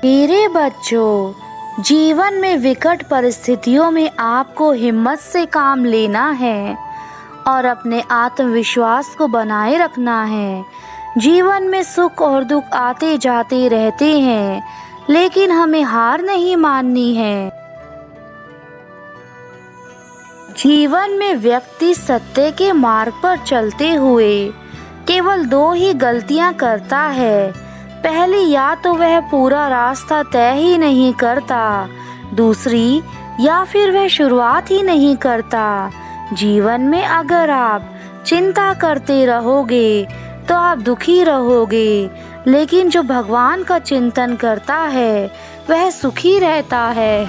मेरे बच्चों, जीवन में विकट परिस्थितियों में आपको हिम्मत से काम लेना है और अपने आत्मविश्वास को बनाए रखना है। जीवन में सुख और दुख आते जाते रहते हैं, लेकिन हमें हार नहीं माननी है। जीवन में व्यक्ति सत्य के मार्ग पर चलते हुए केवल दो ही गलतियां करता है। पहली, या तो वह पूरा रास्ता तय ही नहीं करता, दूसरी, या फिर वह शुरुआत ही नहीं करता। जीवन में अगर आप चिंता करते रहोगे तो आप दुखी रहोगे, लेकिन जो भगवान का चिंतन करता है वह सुखी रहता है।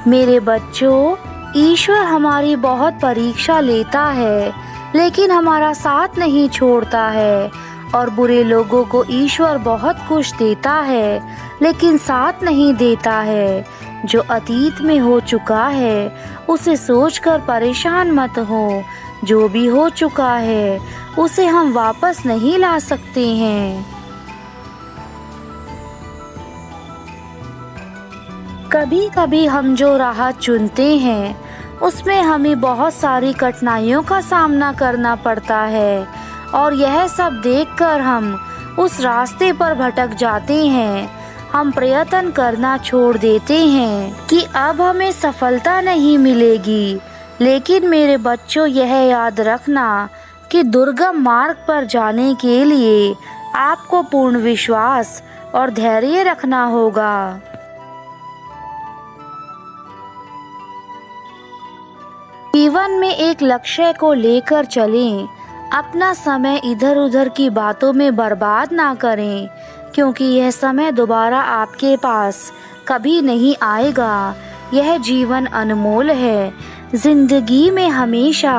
मेरे बच्चों, ईश्वर हमारी बहुत परीक्षा लेता है, लेकिन हमारा साथ नहीं छोड़ता है। और बुरे लोगों को ईश्वर बहुत कुछ देता है, लेकिन साथ नहीं देता है। जो अतीत में हो चुका है उसे सोचकर परेशान मत हो। जो भी हो चुका है उसे हम वापस नहीं ला सकते हैं। कभी कभी हम जो राह चुनते हैं उसमें हमें बहुत सारी कठिनाइयों का सामना करना पड़ता है, और यह सब देखकर हम उस रास्ते पर भटक जाते हैं। हम प्रयत्न करना छोड़ देते हैं कि अब हमें सफलता नहीं मिलेगी। लेकिन मेरे बच्चों, यह याद रखना कि दुर्गम मार्ग पर जाने के लिए आपको पूर्ण विश्वास और धैर्य रखना होगा। जीवन में एक लक्ष्य को लेकर चलें। अपना समय इधर उधर की बातों में बर्बाद ना करें, क्योंकि यह समय दोबारा आपके पास कभी नहीं आएगा। यह जीवन अनमोल है। जिंदगी में हमेशा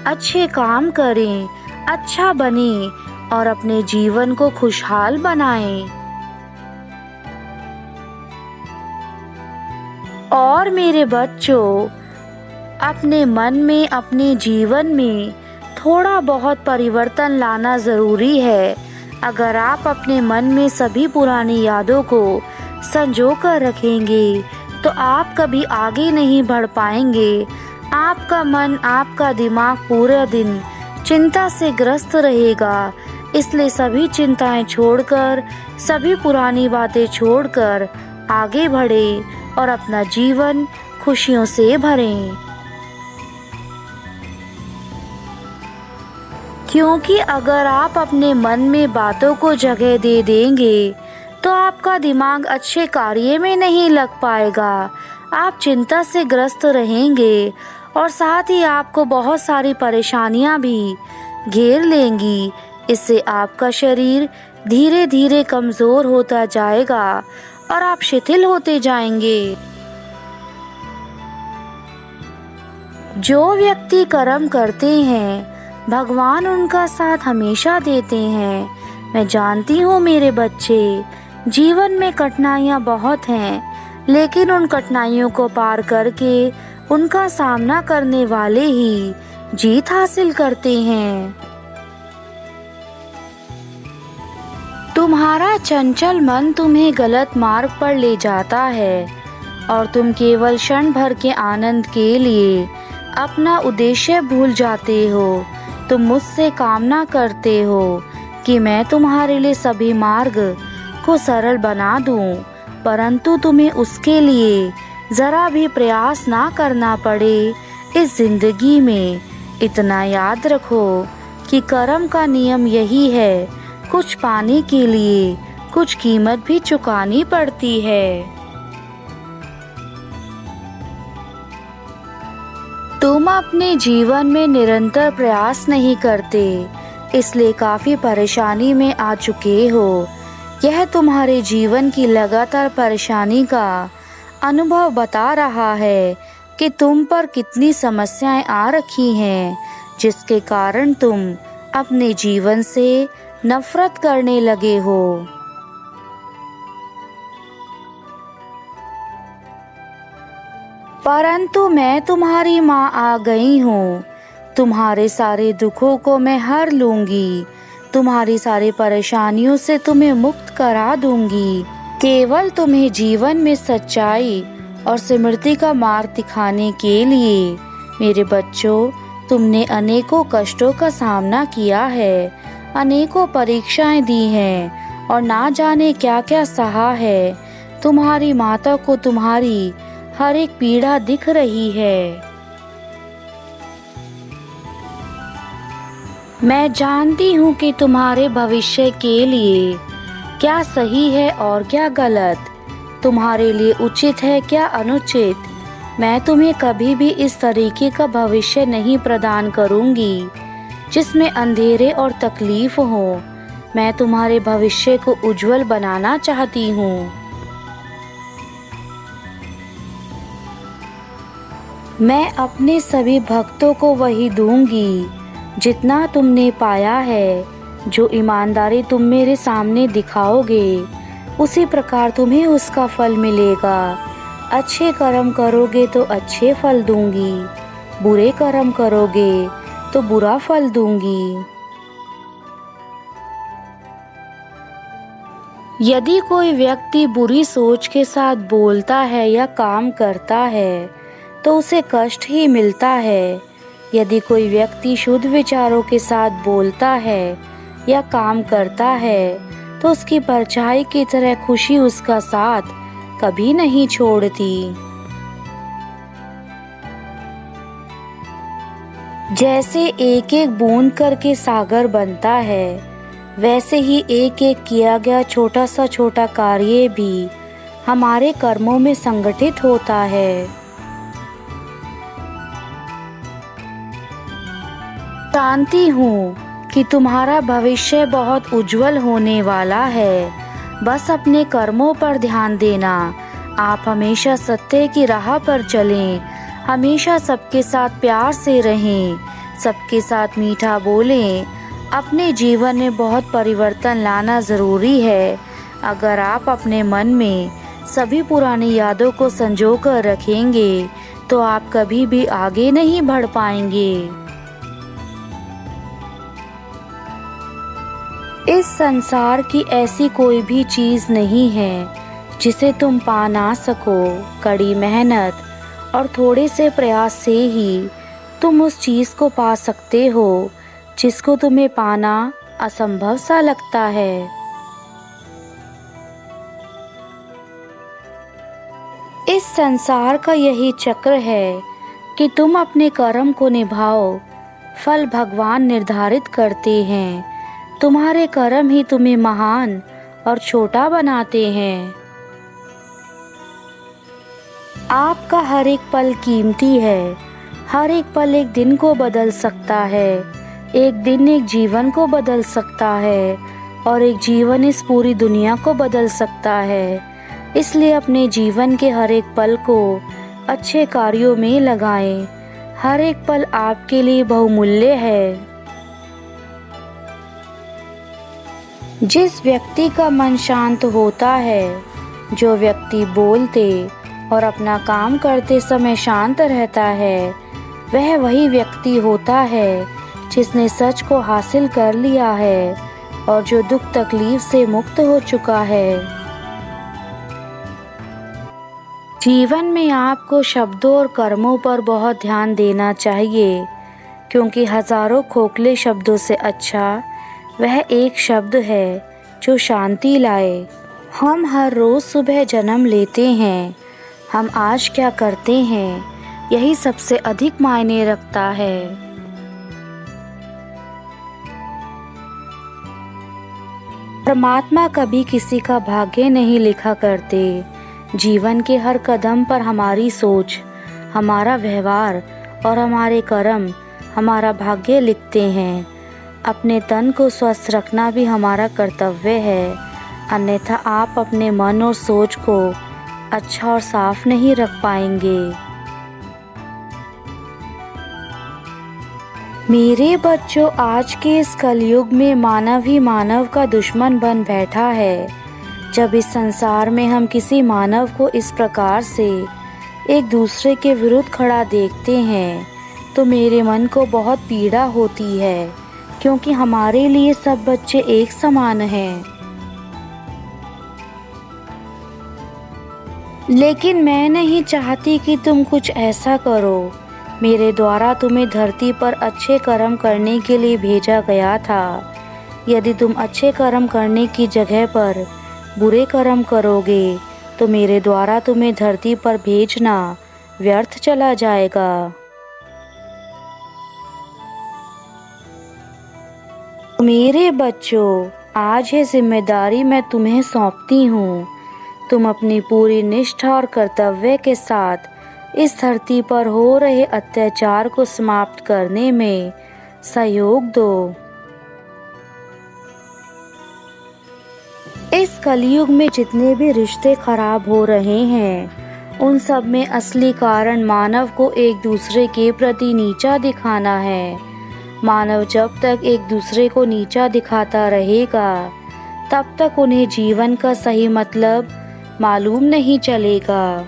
अच्छे काम करें, अच्छा बने और अपने जीवन को खुशहाल बनाएं। और मेरे बच्चों, अपने मन में, अपने जीवन में थोड़ा बहुत परिवर्तन लाना ज़रूरी है। अगर आप अपने मन में सभी पुरानी यादों को संजो कर रखेंगे तो आप कभी आगे नहीं बढ़ पाएंगे। आपका मन, आपका दिमाग पूरा दिन चिंता से ग्रस्त रहेगा। इसलिए सभी चिंताएं छोड़कर, सभी पुरानी बातें छोड़कर आगे बढ़ें और अपना जीवन खुशियों से भरें। क्योंकि अगर आप अपने मन में बातों को जगह दे देंगे तो आपका दिमाग अच्छे कार्य में नहीं लग पाएगा। आप चिंता से ग्रस्त रहेंगे और साथ ही आपको बहुत सारी परेशानियां भी घेर लेंगी। इससे आपका शरीर धीरे धीरे कमज़ोर होता जाएगा और आप शिथिल होते जाएंगे। जो व्यक्ति कर्म करते हैं भगवान उनका साथ हमेशा देते हैं। मैं जानती हूँ मेरे बच्चे, जीवन में कठिनाइयाँ बहुत हैं, लेकिन उन कठिनाइयों को पार करके उनका सामना करने वाले ही जीत हासिल करते हैं। तुम्हारा चंचल मन तुम्हें गलत मार्ग पर ले जाता है और तुम केवल क्षण भर के आनंद के लिए अपना उद्देश्य भूल जाते हो। तुम मुझसे कामना करते हो कि मैं तुम्हारे लिए सभी मार्ग को सरल बना दूं, परंतु तुम्हें उसके लिए जरा भी प्रयास ना करना पड़े। इस जिंदगी में इतना याद रखो कि कर्म का नियम यही है, कुछ पाने के लिए कुछ कीमत भी चुकानी पड़ती है। तुम अपने जीवन में निरंतर प्रयास नहीं करते, इसलिए काफी परेशानी में आ चुके हो। यह तुम्हारे जीवन की लगातार परेशानी का अनुभव बता रहा है कि तुम पर कितनी समस्याएं आ रखी हैं, जिसके कारण तुम अपने जीवन से नफरत करने लगे हो। परंतु मैं तुम्हारी माँ आ गई हूँ। तुम्हारे सारे दुखों को मैं हर लूंगी, तुम्हारी सारी परेशानियों से तुम्हें मुक्त करा दूंगी। केवल तुम्हें जीवन में सच्चाई और स्मृति का मार्ग दिखाने के लिए। मेरे बच्चों, तुमने अनेकों कष्टों का सामना किया है, अनेकों परीक्षाएं दी हैं और ना जाने क्या क्या सहा है। तुम्हारी माता को तुम्हारी हर एक पीड़ा दिख रही है। मैं जानती हूँ कि तुम्हारे भविष्य के लिए क्या सही है और क्या गलत, तुम्हारे लिए उचित है क्या अनुचित। मैं तुम्हें कभी भी इस तरीके का भविष्य नहीं प्रदान करूँगी जिसमें अंधेरे और तकलीफ हो। मैं तुम्हारे भविष्य को उज्जवल बनाना चाहती हूँ। मैं अपने सभी भक्तों को वही दूंगी जितना तुमने पाया है। जो ईमानदारी तुम मेरे सामने दिखाओगे, उसी प्रकार तुम्हें उसका फल मिलेगा। अच्छे कर्म करोगे तो अच्छे फल दूंगी, बुरे कर्म करोगे तो बुरा फल दूंगी। यदि कोई व्यक्ति बुरी सोच के साथ बोलता है या काम करता है तो उसे कष्ट ही मिलता है। यदि कोई व्यक्ति शुद्ध विचारों के साथ बोलता है या काम करता है तो उसकी परछाई की तरह खुशी उसका साथ कभी नहीं छोड़ती। जैसे एक एक बूंद करके सागर बनता है, वैसे ही एक एक किया गया छोटा सा छोटा कार्य भी हमारे कर्मों में संगठित होता है। जानती हूँ कि तुम्हारा भविष्य बहुत उज्जवल होने वाला है। बस अपने कर्मों पर ध्यान देना। आप हमेशा सत्य की राह पर चलें, हमेशा सबके साथ प्यार से रहें, सबके साथ मीठा बोलें। अपने जीवन में बहुत परिवर्तन लाना ज़रूरी है। अगर आप अपने मन में सभी पुरानी यादों को संजो कर रखेंगे तो आप कभी भी आगे नहीं बढ़ पाएंगे। इस संसार की ऐसी कोई भी चीज़ नहीं है जिसे तुम पा ना सको। कड़ी मेहनत और थोड़े से प्रयास से ही तुम उस चीज़ को पा सकते हो जिसको तुम्हें पाना असंभव सा लगता है। इस संसार का यही चक्र है कि तुम अपने कर्म को निभाओ, फल भगवान निर्धारित करते हैं। तुम्हारे कर्म ही तुम्हें महान और छोटा बनाते हैं। आपका हर एक पल कीमती है। हर एक पल एक दिन को बदल सकता है, एक दिन एक जीवन को बदल सकता है और एक जीवन इस पूरी दुनिया को बदल सकता है। इसलिए अपने जीवन के हर एक पल को अच्छे कार्यों में लगाएं। हर एक पल आपके लिए बहुमूल्य है। जिस व्यक्ति का मन शांत होता है, जो व्यक्ति बोलते और अपना काम करते समय शांत रहता है, वह वही व्यक्ति होता है जिसने सच को हासिल कर लिया है और जो दुख तकलीफ से मुक्त हो चुका है। जीवन में आपको शब्दों और कर्मों पर बहुत ध्यान देना चाहिए, क्योंकि हजारों खोखले शब्दों से अच्छा वह एक शब्द है जो शांति लाए। हम हर रोज सुबह जन्म लेते हैं। हम आज क्या करते हैं, यही सबसे अधिक मायने रखता है। परमात्मा कभी किसी का भाग्य नहीं लिखा करते। जीवन के हर कदम पर हमारी सोच, हमारा व्यवहार और हमारे कर्म हमारा भाग्य लिखते हैं। अपने तन को स्वस्थ रखना भी हमारा कर्तव्य है, अन्यथा आप अपने मन और सोच को अच्छा और साफ नहीं रख पाएंगे। मेरे बच्चों, आज के इस कलयुग में मानव ही मानव का दुश्मन बन बैठा है। जब इस संसार में हम किसी मानव को इस प्रकार से एक दूसरे के विरुद्ध खड़ा देखते हैं तो मेरे मन को बहुत पीड़ा होती है, क्योंकि हमारे लिए सब बच्चे एक समान हैं। लेकिन मैं नहीं चाहती कि तुम कुछ ऐसा करो। मेरे द्वारा तुम्हें धरती पर अच्छे कर्म करने के लिए भेजा गया था। यदि तुम अच्छे कर्म करने की जगह पर बुरे कर्म करोगे तो मेरे द्वारा तुम्हें धरती पर भेजना व्यर्थ चला जाएगा। मेरे बच्चों, आज ये जिम्मेदारी मैं तुम्हें सौंपती हूँ। तुम अपनी पूरी निष्ठा और कर्तव्य के साथ इस धरती पर हो रहे अत्याचार को समाप्त करने में सहयोग दो। इस कलयुग में जितने भी रिश्ते खराब हो रहे हैं, उन सब में असली कारण मानव को एक दूसरे के प्रति नीचा दिखाना है। मानव जब तक एक दूसरे को नीचा दिखाता रहेगा, तब तक उन्हें जीवन का सही मतलब मालूम नहीं चलेगा।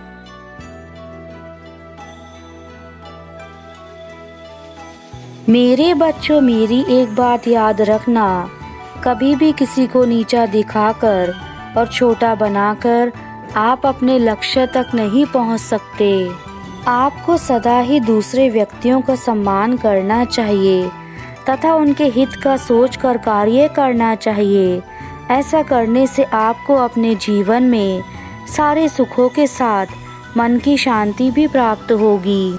मेरे बच्चों, मेरी एक बात याद रखना, कभी भी किसी को नीचा दिखाकर और छोटा बनाकर आप अपने लक्ष्य तक नहीं पहुंच सकते। आपको सदा ही दूसरे व्यक्तियों का सम्मान करना चाहिए तथा उनके हित का सोचकर कार्य करना चाहिए। ऐसा करने से आपको अपने जीवन में सारे सुखों के साथ मन की शांति भी प्राप्त होगी।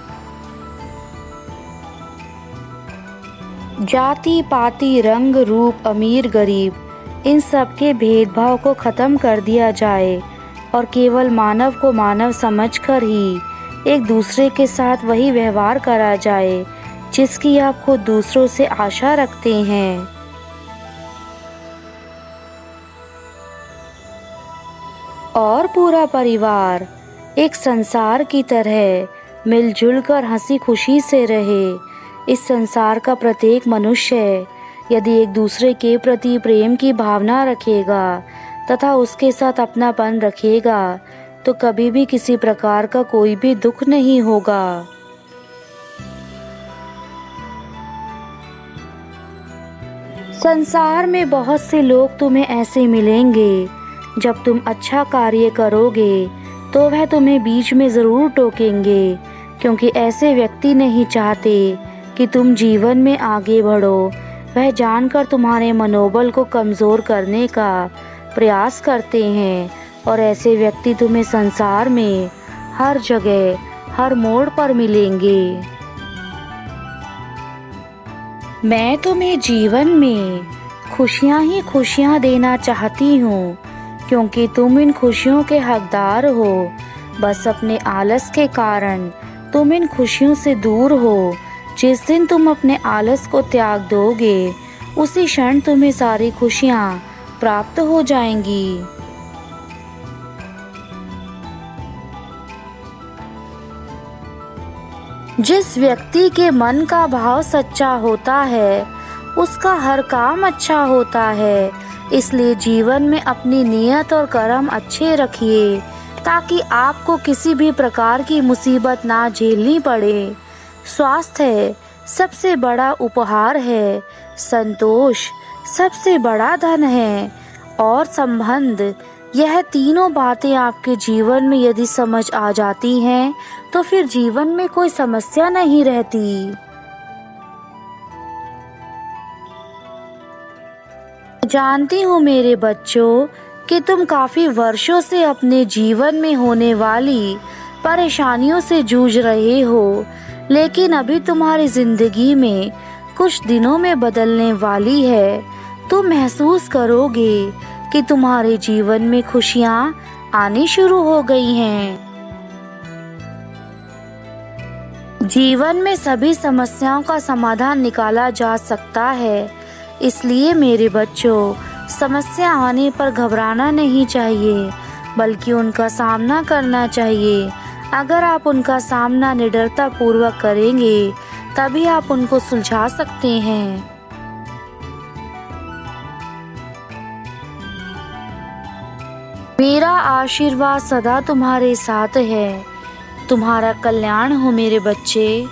जाति पाति रंग रूप अमीर गरीब इन सब के भेदभाव को खत्म कर दिया जाए और केवल मानव को मानव समझकर ही एक दूसरे के साथ वही व्यवहार करा जाए जिसकी आप खुद दूसरों से आशा रखते हैं। और पूरा परिवार एक संसार की तरह मिलजुल कर हंसी खुशी से रहे। इस संसार का प्रत्येक मनुष्य यदि एक दूसरे के प्रति प्रेम की भावना रखेगा तथा उसके साथ अपनापन रखेगा तो कभी भी किसी प्रकार का कोई भी दुख नहीं होगा। संसार में बहुत से लोग तुम्हें ऐसे मिलेंगे, जब तुम अच्छा कार्य करोगे तो वह तुम्हें बीच में ज़रूर टोकेंगे, क्योंकि ऐसे व्यक्ति नहीं चाहते कि तुम जीवन में आगे बढ़ो। वह जानकर तुम्हारे मनोबल को कमज़ोर करने का प्रयास करते हैं और ऐसे व्यक्ति तुम्हें संसार में हर जगह हर मोड़ पर मिलेंगे। मैं तुम्हें जीवन में खुशियाँ ही खुशियाँ देना चाहती हूँ, क्योंकि तुम इन खुशियों के हकदार हो। बस अपने आलस के कारण तुम इन खुशियों से दूर हो। जिस दिन तुम अपने आलस को त्याग दोगे, उसी क्षण तुम्हें सारी खुशियाँ प्राप्त हो जाएंगी। जिस व्यक्ति के मन का भाव सच्चा होता है, उसका हर काम अच्छा होता है। इसलिए जीवन में अपनी नियत और कर्म अच्छे रखिए, ताकि आपको किसी भी प्रकार की मुसीबत ना झेलनी पड़े। स्वास्थ्य सबसे बड़ा उपहार है, संतोष सबसे बड़ा धन है, और संबंध, यह तीनों बातें आपके जीवन में यदि समझ आ जाती हैं तो फिर जीवन में कोई समस्या नहीं रहती। जानती हूँ मेरे बच्चों कि तुम काफ़ी वर्षों से अपने जीवन में होने वाली परेशानियों से जूझ रहे हो, लेकिन अभी तुम्हारी ज़िंदगी में कुछ दिनों में बदलने वाली है। तुम महसूस करोगे कि तुम्हारे जीवन में खुशियाँ आनी शुरू हो गई हैं। जीवन में सभी समस्याओं का समाधान निकाला जा सकता है, इसलिए मेरे बच्चों, समस्या आने पर घबराना नहीं चाहिए, बल्कि उनका सामना करना चाहिए। अगर आप उनका सामना निडरता पूर्वक करेंगे, तभी आप उनको सुलझा सकते हैं। मेरा आशीर्वाद सदा तुम्हारे साथ है। तुम्हारा कल्याण हो मेरे बच्चे।